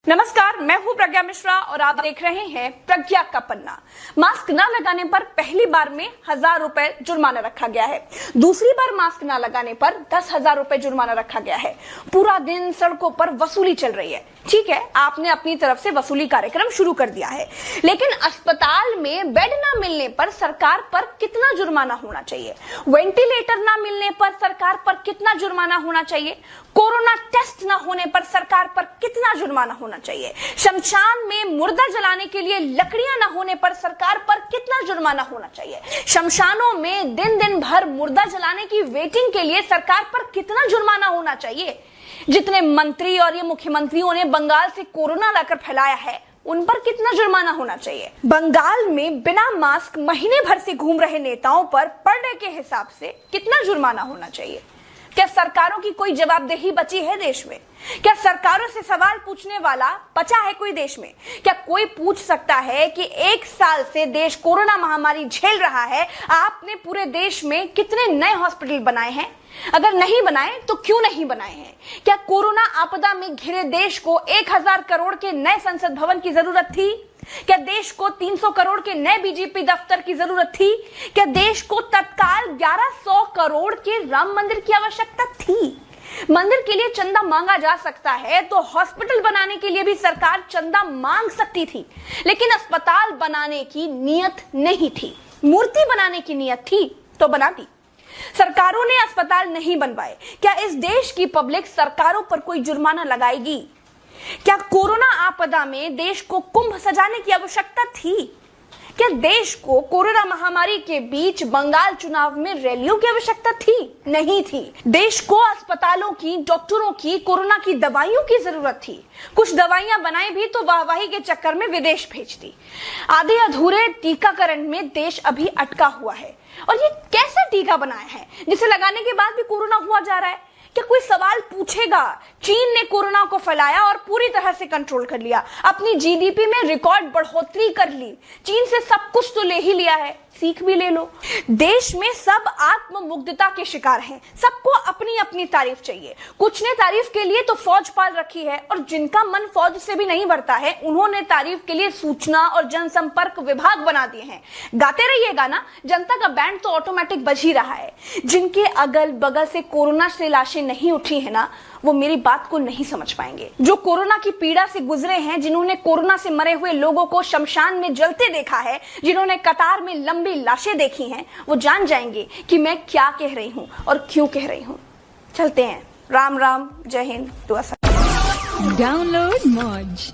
नमस्कार, मैं हूं प्रज्ञा मिश्रा और आप देख रहे हैं प्रज्ञा का पन्ना। मास्क न लगाने पर पहली बार में 1000 रुपए जुर्माना रखा गया है। दूसरी बार मास्क न लगाने पर 10,000 रुपए जुर्माना रखा गया है। पूरा दिन सड़कों पर वसूली चल रही है। ठीक है, आपने अपनी तरफ से वसूली कार्यक्रम शुरू कर दिया है, लेकिन अस्पताल में बेड न मिलने पर सरकार पर कितना जुर्माना होना चाहिए? वेंटिलेटर न मिलने पर सरकार पर कितना जुर्माना होना चाहिए? कोरोना टेस्ट न होने पर सरकार पर कितना जुर्माना होना चाहिए? शमशान में मुर्दा जलाने के लिए लकड़ियां न होने पर सरकार पर कितना जुर्माना होना चाहिए? शमशानों में दिन दिन भर मुर्दा जलाने की वेटिंग के लिए सरकार पर कितना जुर्माना होना चाहिए? जितने मंत्री और ये मुख्यमंत्रियों ने बंगाल से कोरोना लाकर फैलाया है, उन पर कितना जुर्माना होना चाहिए? बंगाल में बिना मास्क महीने भर से घूम रहे नेताओं पर पर डे के हिसाब से कितना जुर्माना होना चाहिए? क्या सरकारों की कोई जवाबदेही बची है देश में? क्या सरकारों से सवाल पूछने वाला बचा है कोई देश में? क्या कोई पूछ सकता है कि 1 साल से देश कोरोना महामारी झेल रहा है, आपने पूरे देश में कितने नए हॉस्पिटल बनाए हैं? अगर नहीं बनाए तो क्यों नहीं बनाए हैं? क्या कोरोना आपदा में घिरे देश को 1000 करोड़ के नए संसद भवन की जरूरत थी? क्या देश को 300 करोड़ के नए बीजेपी दफ्तर की जरूरत थी? क्या देश को तत्काल 1100 करोड़ के राम मंदिर की आवश्यकता थी? मंदिर के लिए चंदा मांगा जा सकता है तो हॉस्पिटल बनाने के लिए भी सरकार चंदा मांग सकती थी, लेकिन अस्पताल बनाने की नियत नहीं थी। मूर्ति बनाने की नियत थी तो बना दी। सरकारों ने अस्पताल नहीं बनवाए। क्या इस देश की पब्लिक सरकारों पर कोई जुर्माना लगाएगी? क्या कोरोना आपदा में देश को कुंभ सजाने की आवश्यकता थी? क्या देश को कोरोना महामारी के बीच बंगाल चुनाव में रैलियों की आवश्यकता थी? नहीं थी। देश को अस्पतालों की, डॉक्टरों की, कोरोना की दवाइयों की जरूरत थी। कुछ दवाइयां बनाई भी तो वाहवाही के चक्कर में विदेश भेज दी। आधे अधूरे टीकाकरण में देश अभी अटका हुआ है। और ये कैसे टीका बनाया है जिसे लगाने के बाद भी कोरोना हुआ जा रहा है? क्या कोई सवाल पूछेगा? चीन ने कोरोना को फैलाया और पूरी तरह से कंट्रोल कर लिया। अपनी जीडीपी में रिकॉर्ड बढ़ोतरी कर ली। चीन से सब कुछ तो ले ही लिया है, सीख भी ले लो। देश में सब आत्ममुग्धता के शिकार हैं। सबको अपनी अपनी तारीफ चाहिए। कुछ ने तारीफ के लिए तो फौज पाल रखी है, और जिनका मन फौज से भी नहीं भरता है, उन्होंने तारीफ के लिए सूचना और जनसंपर्क विभाग बना दिए हैं। गाते रहिएगा ना, जनता का बैंड तो ऑटोमेटिक बज ही रहा है। जिनके अगल बगल से कोरोना से लाशें नहीं उठी है ना, वो मेरी बात को नहीं समझ पाएंगे। जो कोरोना की पीड़ा से गुजरे हैं, जिन्होंने कोरोना से मरे हुए लोगों को शमशान में जलते देखा है, जिन्होंने कतार में लंबी लाशें देखी हैं, वो जान जाएंगे कि मैं क्या कह रही हूं और क्यों कह रही हूं। चलते हैं। राम राम, जय हिंद, दुआ डाउनलोड मौज।